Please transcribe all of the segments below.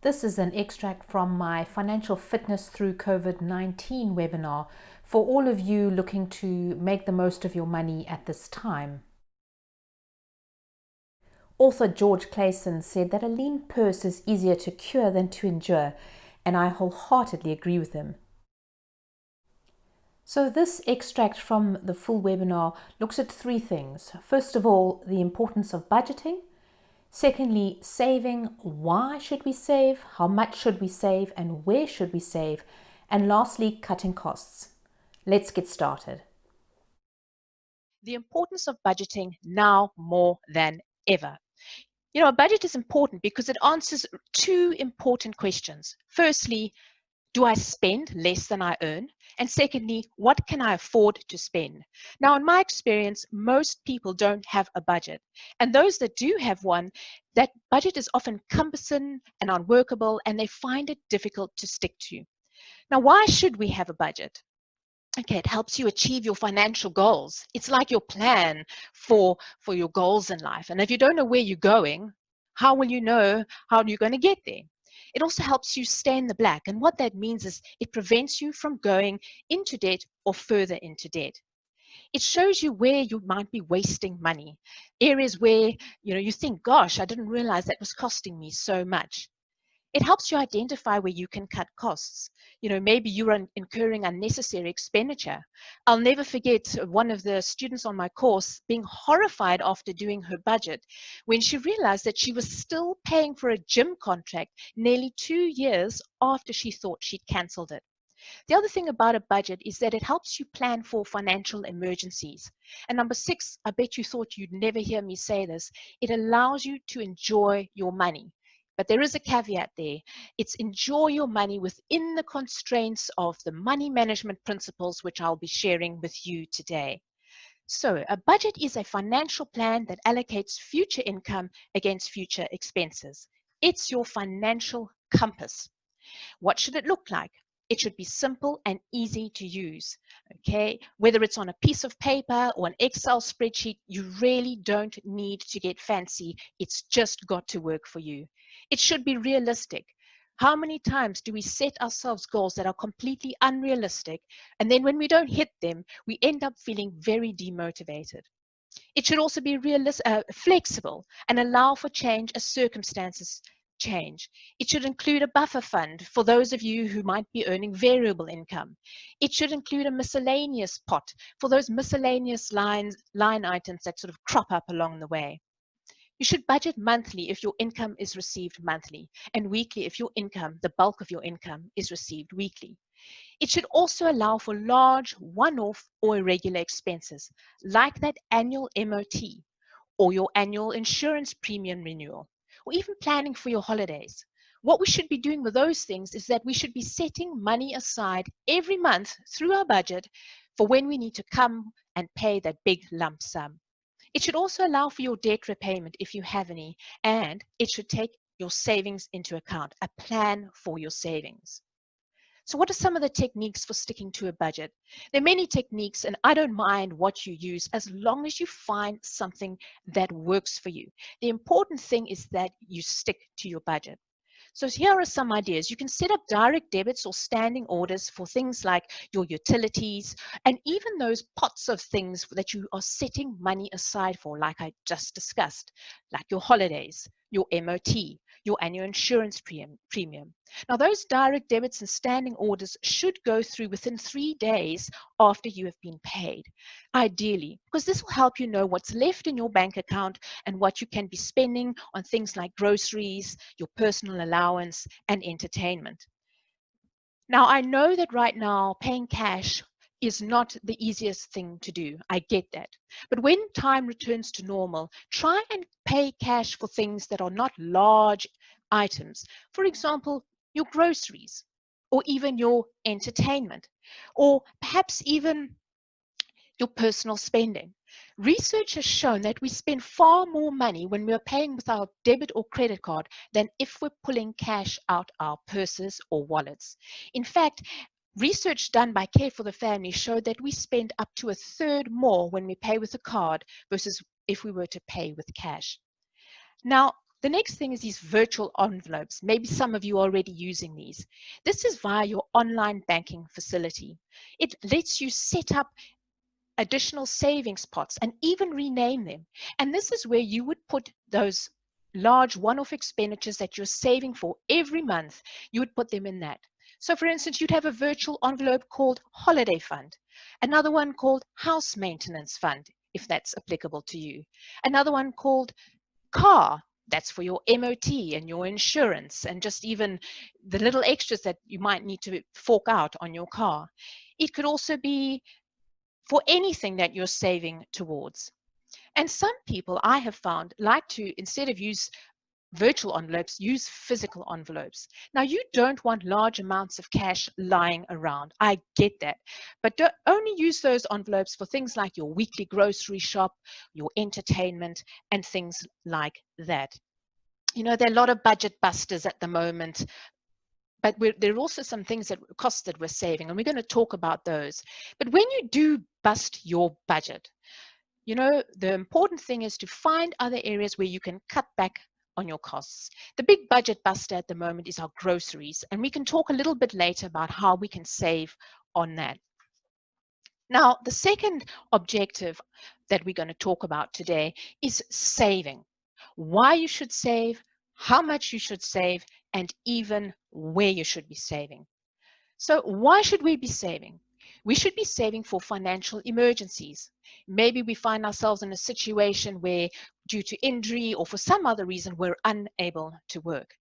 This is an extract from my Financial Fitness Through COVID-19 webinar for all of you looking to make the most of your money at this time. Author George Clayson said that a lean purse is easier to cure than to endure, and I wholeheartedly agree with him. So this extract from the full webinar looks at three things. First of all, the importance of budgeting. Secondly, saving. Why should we save? How much should we save? And where should we save? And lastly, cutting costs. Let's get started. The importance of budgeting now more than ever. You know, a budget is important because it answers two important questions. Firstly, do I spend less than I earn? And secondly, what can I afford to spend? Now, in my experience, most people don't have a budget. And those that do have one, that budget is often cumbersome and unworkable, and they find it difficult to stick to. Now, why should we have a budget? Okay, it helps you achieve your financial goals. It's like your plan for your goals in life. And if you don't know where you're going, how will you know how you're going to get there? It also helps you stay in the black. And what that means is it prevents you from going into debt or further into debt. It shows you where you might be wasting money, areas where you think, gosh, I didn't realize that was costing me so much. It helps you identify where you can cut costs. Maybe you're incurring unnecessary expenditure. I'll never forget one of the students on my course being horrified after doing her budget when she realized that she was still paying for a gym contract nearly 2 years after she thought she'd cancelled it. The other thing about a budget is that it helps you plan for financial emergencies. And number 6, I bet you thought you'd never hear me say this, it allows you to enjoy your money. But there is a caveat there. It's enjoy your money within the constraints of the money management principles, which I'll be sharing with you today. So a budget is a financial plan that allocates future income against future expenses. It's your financial compass. What should it look like? It should be simple and easy to use, okay? Whether it's on a piece of paper or an Excel spreadsheet, you really don't need to get fancy. It's just got to work for you. It should be realistic. How many times do we set ourselves goals that are completely unrealistic, and then when we don't hit them, we end up feeling very demotivated? It should also be flexible and allow for change as circumstances change. It should include a buffer fund for those of you who might be earning variable income. It should include a miscellaneous pot for those miscellaneous line items that sort of crop up along the way. You should budget monthly if your income is received monthly, and weekly if the bulk of your income, is received weekly. It should also allow for large one-off or irregular expenses, like that annual MOT or your annual insurance premium renewal, or even planning for your holidays. What we should be doing with those things is that we should be setting money aside every month through our budget for when we need to come and pay that big lump sum. It should also allow for your debt repayment if you have any, and it should take your savings into account, a plan for your savings. So what are some of the techniques for sticking to a budget? There are many techniques, and I don't mind what you use as long as you find something that works for you. The important thing is that you stick to your budget. So here are some ideas. You can set up direct debits or standing orders for things like your utilities and even those pots of things that you are setting money aside for, like I just discussed, like your holidays, your MOT, your annual insurance premium. Now, those direct debits and standing orders should go through within 3 days after you have been paid, ideally, because this will help you know what's left in your bank account and what you can be spending on things like groceries, your personal allowance, and entertainment. Now, I know that right now paying cash is not the easiest thing to do. I get that. But when time returns to normal, try and pay cash for things that are not large items. For example, your groceries, or even your entertainment, or perhaps even your personal spending. Research has shown that we spend far more money when we're paying with our debit or credit card than if we're pulling cash out our purses or wallets. In fact, research done by Care for the Family showed that we spend up to a third more when we pay with a card versus if we were to pay with cash. Now, The next thing is these virtual envelopes. Maybe some of you are already using these. This is via your online banking facility. It lets you set up additional savings pots and even rename them. And this is where you would put those large one-off expenditures that you're saving for every month. You would put them in that. So for instance, you'd have a virtual envelope called holiday fund, another one called house maintenance fund, if that's applicable to you, another one called car. That's for your MOT and your insurance and just even the little extras that you might need to fork out on your car. It could also be for anything that you're saving towards. And some people I have found like to, instead of use virtual envelopes, use physical envelopes. Now, you don't want large amounts of cash lying around. I get that. But don't only use those envelopes for things like your weekly grocery shop, your entertainment, and things like that. You know, there are a lot of budget busters at the moment, but there are also some things that costs that we're saving, and we're going to talk about those. But when you do bust your budget, you know, the important thing is to find other areas where you can cut back on your costs. The big budget buster at the moment is our groceries, and we can talk a little bit later about how we can save on that. Now, the second objective that we're going to talk about today is saving. Why you should save, how much you should save, and even where you should be saving. So why should we be saving? We should be saving for financial emergencies. Maybe we find ourselves in a situation where, due to injury or for some other reason, we're unable to work.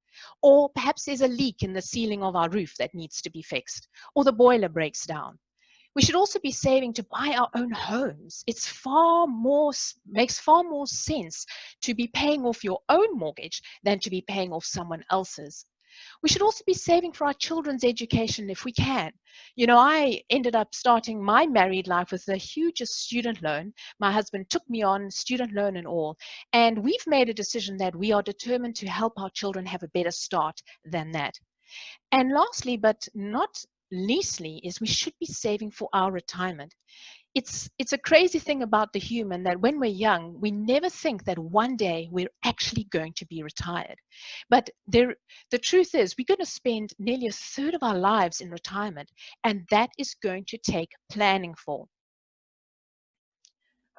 Or perhaps there's a leak in the ceiling of our roof that needs to be fixed, or the boiler breaks down. We should also be saving to buy our own homes. Makes far more sense to be paying off your own mortgage than to be paying off someone else's. We should also be saving for our children's education if we can. You know, I ended up starting my married life with the hugest student loan. My husband took me on, student loan and all. And we've made a decision that we are determined to help our children have a better start than that. And lastly, but not leastly, is we should be saving for our retirement. It's a crazy thing about the human that when we're young, we never think that one day we're actually going to be retired. But the truth is, we're going to spend nearly a third of our lives in retirement, and that is going to take planning for.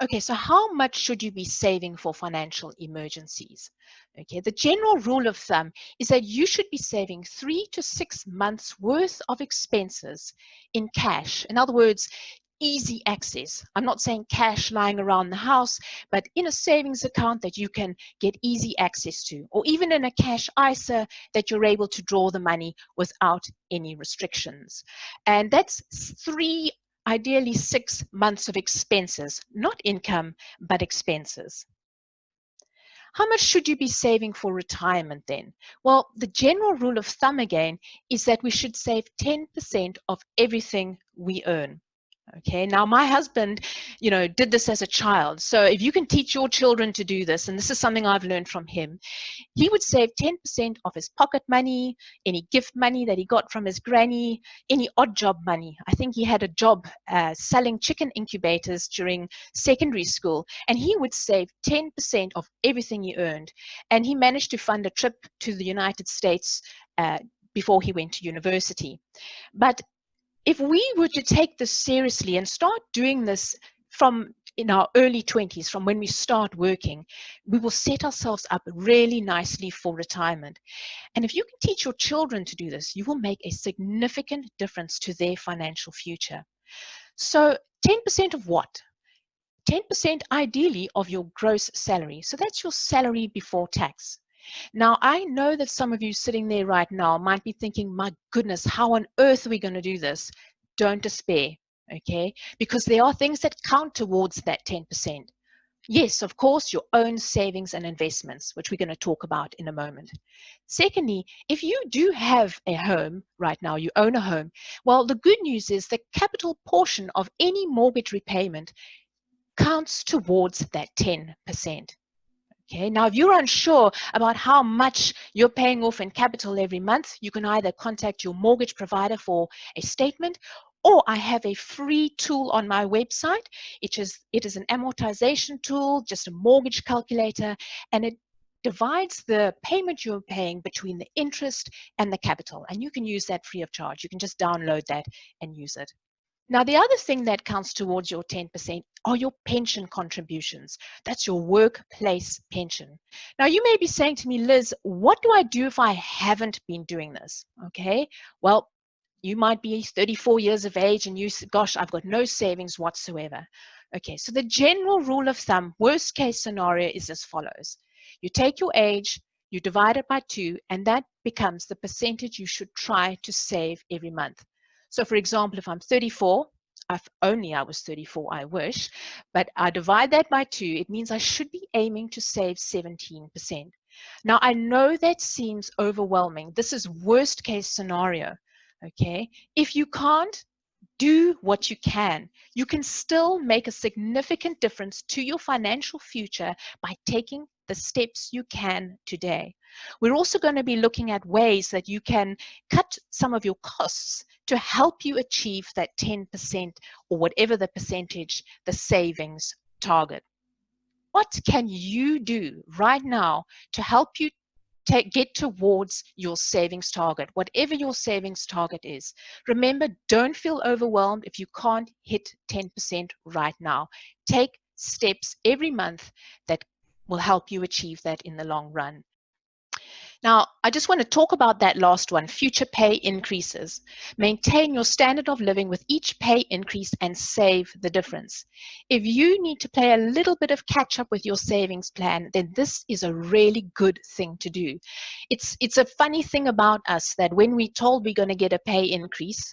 Okay, so how much should you be saving for financial emergencies? Okay, the general rule of thumb is that you should be saving 3 to 6 months worth of expenses in cash. In other words, easy access. I'm not saying cash lying around the house, but in a savings account that you can get easy access to, or even in a cash ISA that you're able to draw the money without any restrictions. And that's ideally 6 months of expenses, not income, but expenses. How much should you be saving for retirement then? Well, the general rule of thumb again is that we should save 10% of everything we earn. Okay, now my husband, you know, did this as a child. So if you can teach your children to do this, and this is something I've learned from him, he would save 10% of his pocket money, any gift money that he got from his granny, any odd job money. I think he had a job selling chicken incubators during secondary school, and he would save 10% of everything he earned. And he managed to fund a trip to the United States before he went to university. But if we were to take this seriously and start doing this from in our early 20s, from when we start working, we will set ourselves up really nicely for retirement. And if you can teach your children to do this, you will make a significant difference to their financial future. So 10% of what? 10% ideally of your gross salary. So that's your salary before tax. Now, I know that some of you sitting there right now might be thinking, my goodness, how on earth are we going to do this? Don't despair, okay? Because there are things that count towards that 10%. Yes, of course, your own savings and investments, which we're going to talk about in a moment. Secondly, if you do have a home right now, you own a home, well, the good news is the capital portion of any mortgage repayment counts towards that 10%. Okay, now if you're unsure about how much you're paying off in capital every month, you can either contact your mortgage provider for a statement, or I have a free tool on my website. It is an amortization tool, just a mortgage calculator, and it divides the payment you're paying between the interest and the capital. And you can use that free of charge. You can just download that and use it. Now, the other thing that counts towards your 10% are your pension contributions. That's your workplace pension. Now, you may be saying to me, Liz, what do I do if I haven't been doing this? Okay, well, you might be 34 years of age and you say, gosh, I've got no savings whatsoever. Okay, so the general rule of thumb, worst case scenario, is as follows. You take your age, you divide it by 2, and that becomes the percentage you should try to save every month. So for example, if I'm 34, if only I was 34, I wish, but I divide that by 2, it means I should be aiming to save 17%. Now, I know that seems overwhelming. This is worst case scenario, okay? If you can't, do what you can. You can still make a significant difference to your financial future by taking the steps you can today. We're also going to be looking at ways that you can cut some of your costs to help you achieve that 10% or whatever the percentage, the savings target. What can you do right now to help you get towards your savings target, whatever your savings target is? Remember, don't feel overwhelmed if you can't hit 10% right now. Take steps every month that will help you achieve that in the long run. Now, I just want to talk about that last one, future pay increases. Maintain your standard of living with each pay increase and save the difference. If you need to play a little bit of catch up with your savings plan, then this is a really good thing to do. It's a funny thing about us that when we're told we're going to get a pay increase,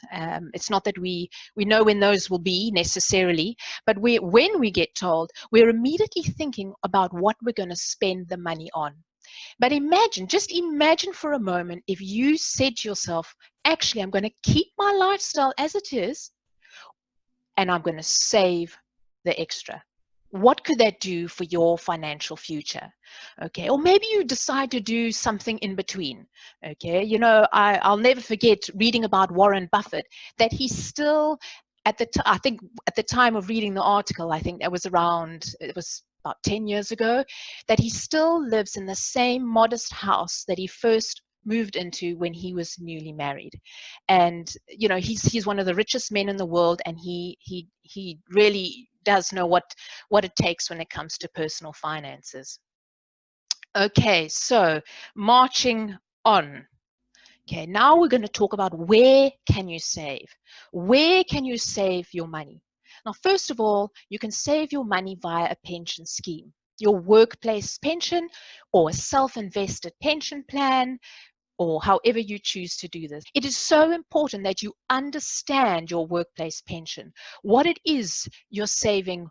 it's not that we know when those will be necessarily, but when we get told, we're immediately thinking about what we're going to spend the money on. But just imagine for a moment if you said to yourself, actually, I'm going to keep my lifestyle as it is, and I'm going to save the extra. What could that do for your financial future? Okay, or maybe you decide to do something in between. Okay, I'll never forget reading about Warren Buffett, that he's still I think at the time of reading the article, I think it was about 10 years ago, that he still lives in the same modest house that he first moved into when he was newly married. And he's one of the richest men in the world, and he really does know what it takes when it comes to personal finances. Okay, so marching on. Okay, now we're going to talk about where can you save? Where can you save your money? Now, first of all, you can save your money via a pension scheme, your workplace pension or a self-invested pension plan, or however you choose to do this. It is so important that you understand your workplace pension, what it is you're saving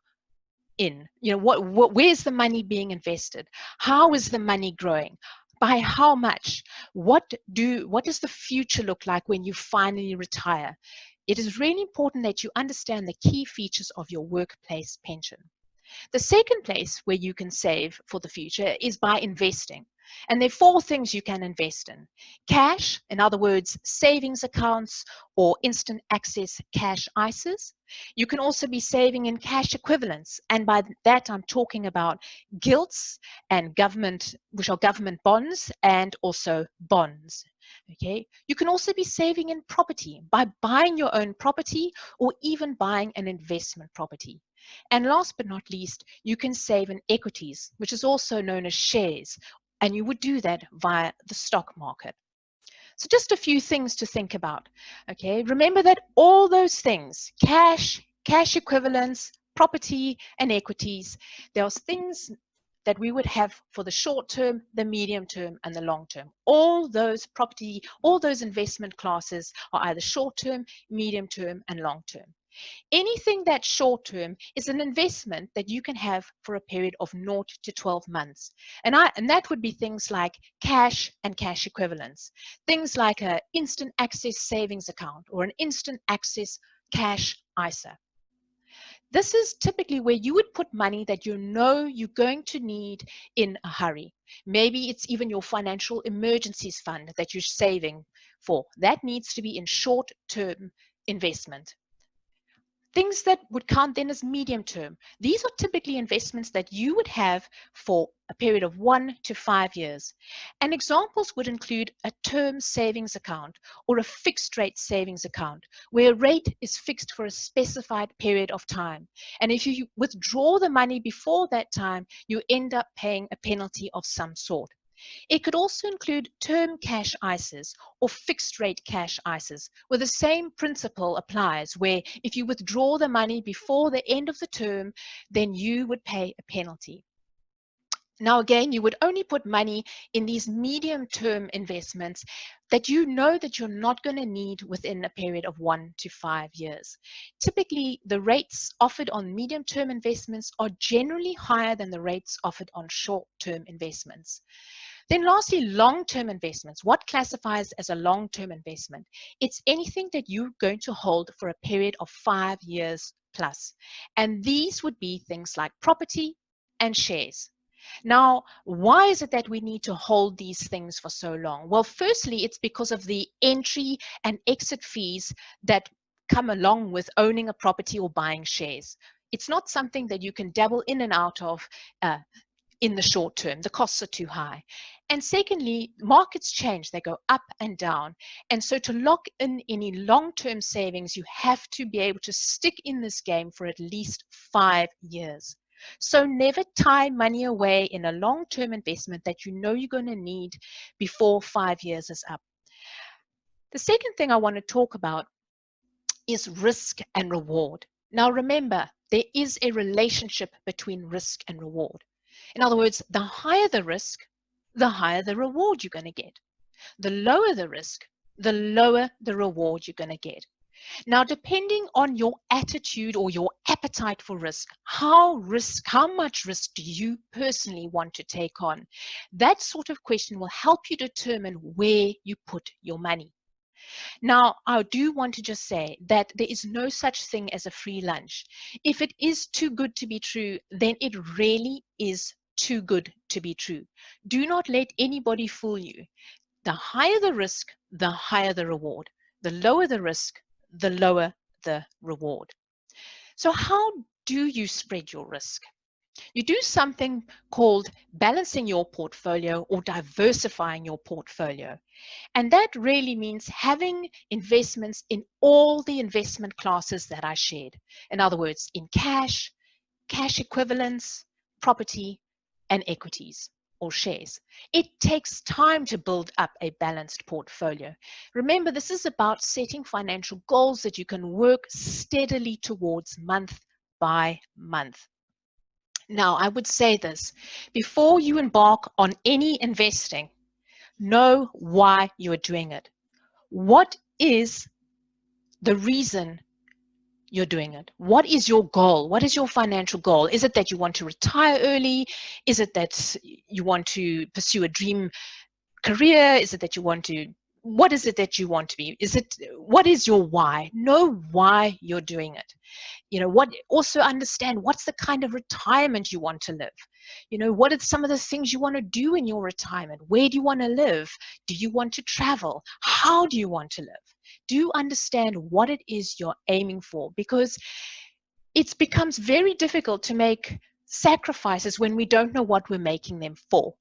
in. Where's the money being invested? How is the money growing? By how much? What does the future look like when you finally retire? It is really important that you understand the key features of your workplace pension. The second place where you can save for the future is by investing. And there are 4 things you can invest in. Cash, in other words, savings accounts or instant access cash ISAs. You can also be saving in cash equivalents. And by that, I'm talking about gilts and which are government bonds, and also bonds. Okay. You can also be saving in property by buying your own property or even buying an investment property. And last but not least, you can save in equities, which is also known as shares, and you would do that via the stock market. So just a few things to think about. Okay, remember that all those things, cash equivalents, property, and equities, there's things that we would have for the short term, the medium term, and the long term. All those investment classes are either short term, medium term, and long term. Anything that's short term is an investment that you can have for a period of 0 to 12 months. And that would be things like cash and cash equivalents, things like an instant access savings account or an instant access cash ISA. This is typically where you would put money that you know you're going to need in a hurry. Maybe it's even your financial emergencies fund that you're saving for. That needs to be in short-term investment. Things that would count then as medium term. These are typically investments that you would have for a period of 1 to 5 years. And examples would include a term savings account or a fixed rate savings account, where a rate is fixed for a specified period of time. And if you withdraw the money before that time, you end up paying a penalty of some sort. It could also include term cash ISAs or fixed rate cash ISAs, where the same principle applies, where if you withdraw the money before the end of the term, then you would pay a penalty. Now, again, you would only put money in these medium-term investments that you know that you're not going to need within a period of 1 to 5 years. Typically, the rates offered on medium-term investments are generally higher than the rates offered on short-term investments. Then lastly, long-term investments. What classifies as a long-term investment? It's anything that you're going to hold for a period of 5 years plus. And these would be things like property and shares. Now, why is it that we need to hold these things for so long? Well, firstly, it's because of the entry and exit fees that come along with owning a property or buying shares. It's not something that you can dabble in and out of in the short term. The costs are too high. And secondly, markets change, they go up and down. And so to lock in any long-term savings, you have to be able to stick in this game for at least 5 years. So never tie money away in a long-term investment that you know you're going to need before 5 years is up. The second thing I want to talk about is risk and reward. Now remember, there is a relationship between risk and reward. In other words, the higher the risk, the higher the reward you're going to get. The lower the risk, the lower the reward you're going to get. Now, depending on your attitude or your appetite for risk, how much risk do you personally want to take on? That sort of question will help you determine where you put your money. Now, I do want to just say that there is no such thing as a free lunch. If it is too good to be true, then it really is too good to be true. Do not let anybody fool you. The higher the risk, the higher the reward. The lower the risk, the lower the reward. So how do you spread your risk? You do something called balancing your portfolio or diversifying your portfolio. And that really means having investments in all the investment classes that I shared. In other words, in cash, cash equivalents, property, and equities or shares. It takes time to build up a balanced portfolio. Remember, this is about setting financial goals that you can work steadily towards month by month. Now, I would say this, before you embark on any investing, know why you are doing it. What is the reason you're doing it? What is your goal? What is your financial goal? Is it that you want to retire early? Is it that you want to pursue a dream career? Is it that you want to, what is it that you want to be? What is your why? Know why you're doing it. Also understand what's the kind of retirement you want to live. What are some of the things you want to do in your retirement? Where do you want to live? Do you want to travel? How do you want to live? Do you understand what it is you're aiming for? Because it becomes very difficult to make sacrifices when we don't know what we're making them for.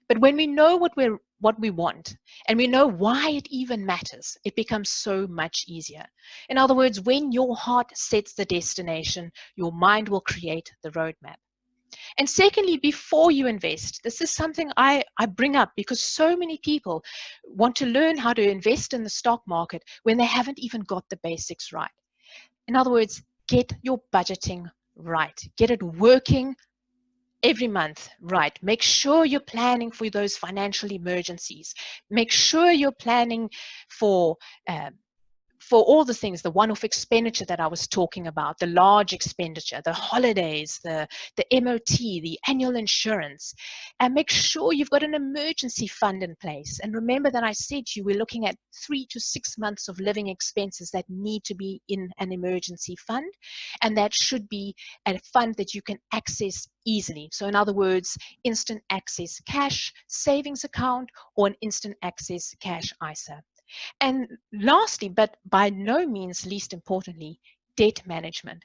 But when we know what we want and we know why it even matters, it becomes so much easier. In other words, when your heart sets the destination, your mind will create the roadmap. And secondly, before you invest, this is something I bring up because so many people want to learn how to invest in the stock market when they haven't even got the basics right. In other words, get your budgeting right. Get it working every month, right? Make sure you're planning for those financial emergencies. Make sure you're planning for all the things, the one-off expenditure that I was talking about, the large expenditure, the holidays, the MOT, the annual insurance, and make sure you've got an emergency fund in place. And remember that I said to you, we're looking at 3 to 6 months of living expenses that need to be in an emergency fund, and that should be a fund that you can access easily. So in other words, instant access cash savings account or an instant access cash ISA. And lastly, but by no means least importantly, debt management.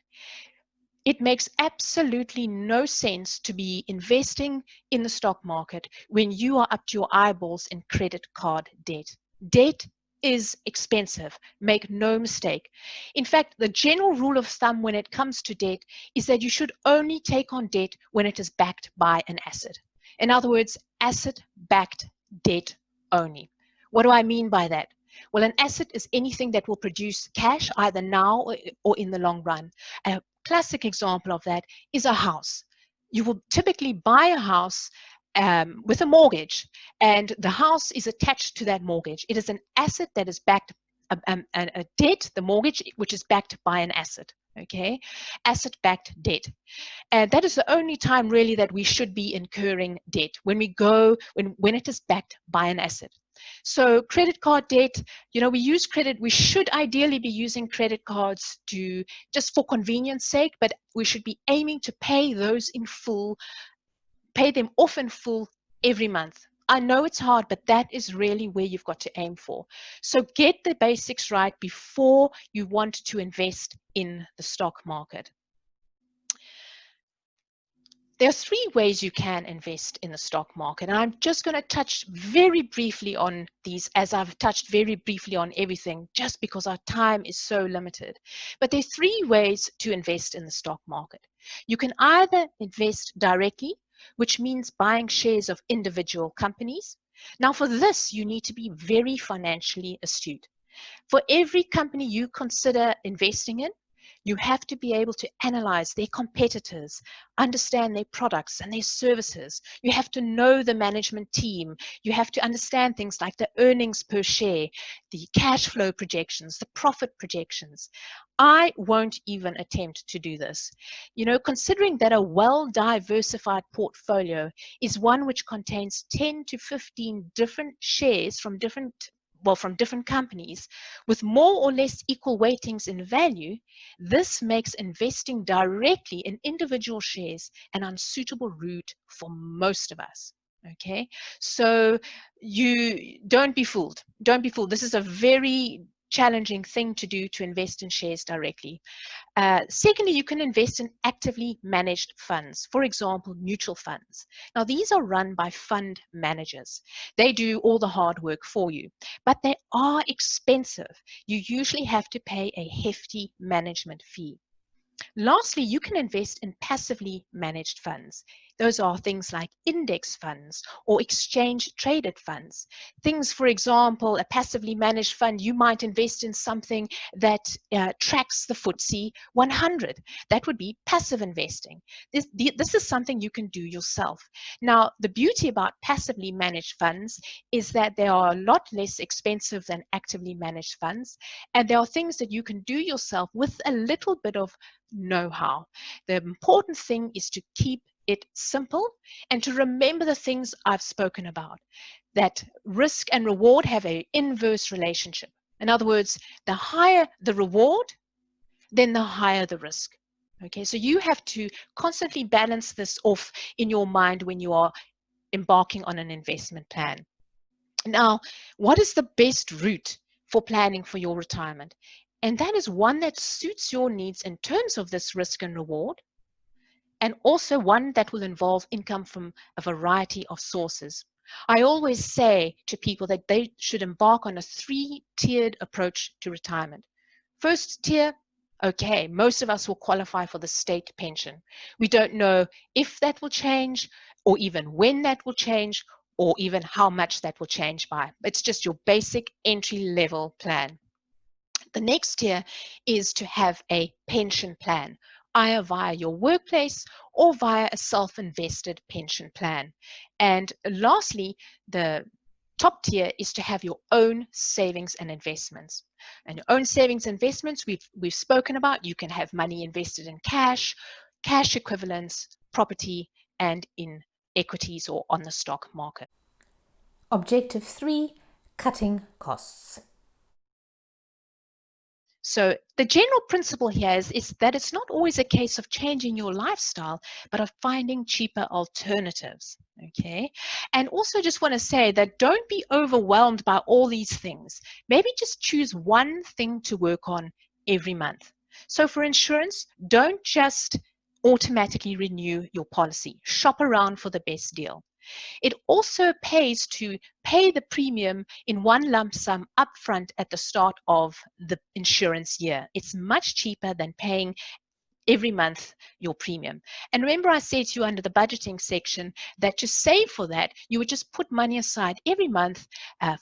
It makes absolutely no sense to be investing in the stock market when you are up to your eyeballs in credit card debt. Debt is expensive, make no mistake. In fact, the general rule of thumb when it comes to debt is that you should only take on debt when it is backed by an asset. In other words, asset-backed debt only. What do I mean by that? Well, an asset is anything that will produce cash either now or in the long run. A classic example of that is a house. You will typically buy a house with a mortgage, and the house is attached to that mortgage. It is an asset that is backed, a debt, the mortgage, which is backed by an asset. Okay, asset-backed debt. And that is the only time really that we should be incurring debt, when when it is backed by an asset. So credit card debt, we use credit. We should ideally be using credit cards to just for convenience sake, but we should be aiming to pay those in full, pay them off in full every month. I know it's hard, but that is really where you've got to aim for. So get the basics right before you want to invest in the stock market. There are three ways you can invest in the stock market, and I'm just going to touch very briefly on these, as I've touched very briefly on everything, just because our time is so limited. But there are three ways to invest in the stock market. You can either invest directly, which means buying shares of individual companies. Now, for this, you need to be very financially astute. For every company you consider investing in, you have to be able to analyze their competitors, understand their products and their services. You have to know the management team. You have to understand things like the earnings per share, the cash flow projections, the profit projections. I won't even attempt to do this. Considering that a well-diversified portfolio is one which contains 10 to 15 different shares from different companies with more or less equal weightings in value, this makes investing directly in individual shares an unsuitable route for most of us. Okay, so you don't be fooled. Don't be fooled. This is a very challenging thing to do, to invest in shares directly. Secondly, you can invest in actively managed funds, for example, mutual funds. Now, these are run by fund managers. They do all the hard work for you, but they are expensive. You usually have to pay a hefty management fee. Lastly, you can invest in passively managed funds. Those are things like index funds or exchange traded funds. Things, for example, a passively managed fund, you might invest in something that tracks the FTSE 100. That would be passive investing. This is something you can do yourself. Now, the beauty about passively managed funds is that they are a lot less expensive than actively managed funds, and there are things that you can do yourself with a little bit of know-how. The important thing is to keep it simple and to remember the things I've spoken about, that risk and reward have an inverse relationship. In other words, the higher the reward, then the higher the risk. Okay, so you have to constantly balance this off in your mind when you are embarking on an investment plan. Now, what is the best route for planning for your retirement? And that is one that suits your needs in terms of this risk and reward, and also one that will involve income from a variety of sources. I always say to people that they should embark on a three-tiered approach to retirement. First tier, okay, most of us will qualify for the state pension. We don't know if that will change, or even when that will change, or even how much that will change by. It's just your basic entry-level plan. The next tier is to have a pension plan, either via your workplace or via a self-invested pension plan. And lastly, the top tier is to have your own savings and investments. And your own savings and investments, we've spoken about. You can have money invested in cash, cash equivalents, property, and in equities or on the stock market. Objective 3, cutting costs. So the general principle here is that it's not always a case of changing your lifestyle, but of finding cheaper alternatives, okay? And also just want to say that don't be overwhelmed by all these things. Maybe just choose one thing to work on every month. So for insurance, don't just automatically renew your policy. Shop around for the best deal. It also pays to pay the premium in one lump sum upfront at the start of the insurance year. It's much cheaper than paying every month your premium. And remember, I said to you under the budgeting section that to save for that, you would just put money aside every month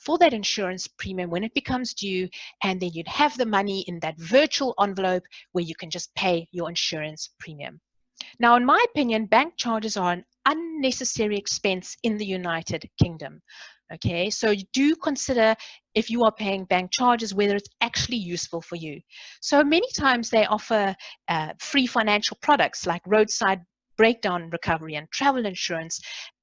for that insurance premium when it becomes due, and then you'd have the money in that virtual envelope where you can just pay your insurance premium. Now, in my opinion, bank charges are an unnecessary expense in the United Kingdom. Okay, so you do consider if you are paying bank charges, whether it's actually useful for you. So many times they offer free financial products like roadside breakdown recovery and travel insurance,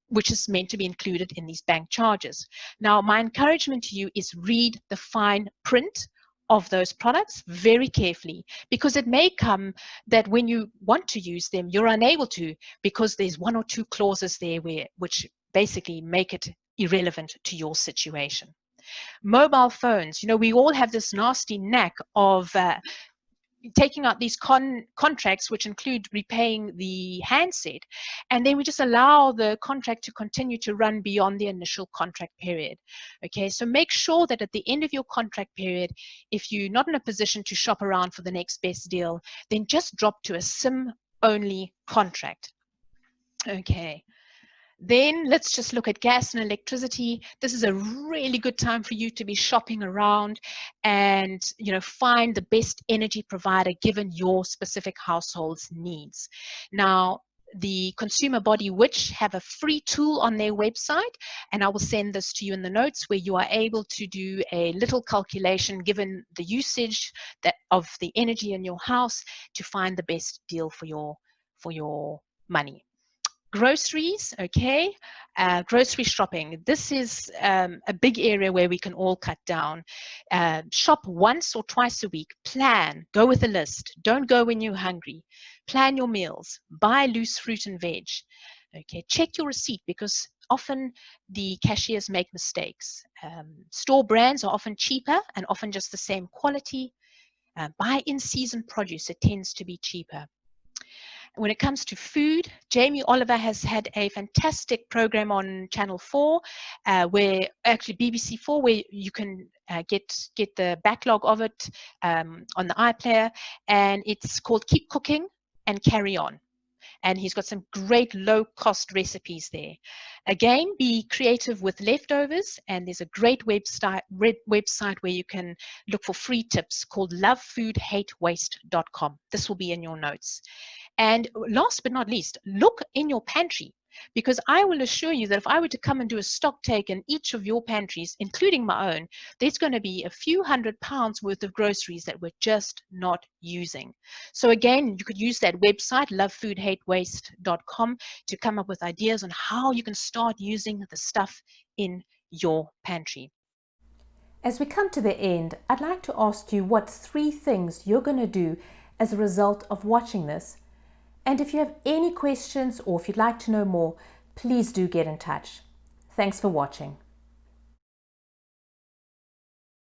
which is meant to be included in these bank charges. Now, my encouragement to you is read the fine print of those products very carefully, because it may come that when you want to use them, you're unable to because there's one or two clauses there which basically make it irrelevant to your situation. Mobile phones, we all have this nasty knack of taking out these contracts which include repaying the handset, and then we just allow the contract to continue to run beyond the initial contract period. Okay, so make sure that at the end of your contract period, if you're not in a position to shop around for the next best deal, then just drop to a SIM only contract. Okay. Then let's just look at gas and electricity. This is a really good time for you to be shopping around and find the best energy provider given your specific household's needs. Now, the Consumer Body Witch have a free tool on their website, and I will send this to you in the notes, where you are able to do a little calculation given the usage of the energy in your house to find the best deal for your money. Groceries, okay, grocery shopping. This is a big area where we can all cut down. Shop once or twice a week. Plan, go with a list. Don't go when you're hungry. Plan your meals. Buy loose fruit and veg. Okay, check your receipt, because often the cashiers make mistakes. Store brands are often cheaper and often just the same quality. Buy in-season produce. It tends to be cheaper. When it comes to food, Jamie Oliver has had a fantastic program on Channel 4, where actually BBC4, where you can get the backlog of it on the iPlayer, and it's called Keep Cooking and Carry On. And he's got some great low-cost recipes there. Again, be creative with leftovers, and there's a great website where you can look for free tips called lovefoodhatewaste.com. This will be in your notes. And last but not least, look in your pantry, because I will assure you that if I were to come and do a stock take in each of your pantries, including my own, there's going to be a few £100 worth of groceries that we're just not using. So again, you could use that website, lovefoodhatewaste.com, to come up with ideas on how you can start using the stuff in your pantry. As we come to the end, I'd like to ask you what 3 things you're going to do as a result of watching this. And if you have any questions or if you'd like to know more, please do get in touch. Thanks for watching.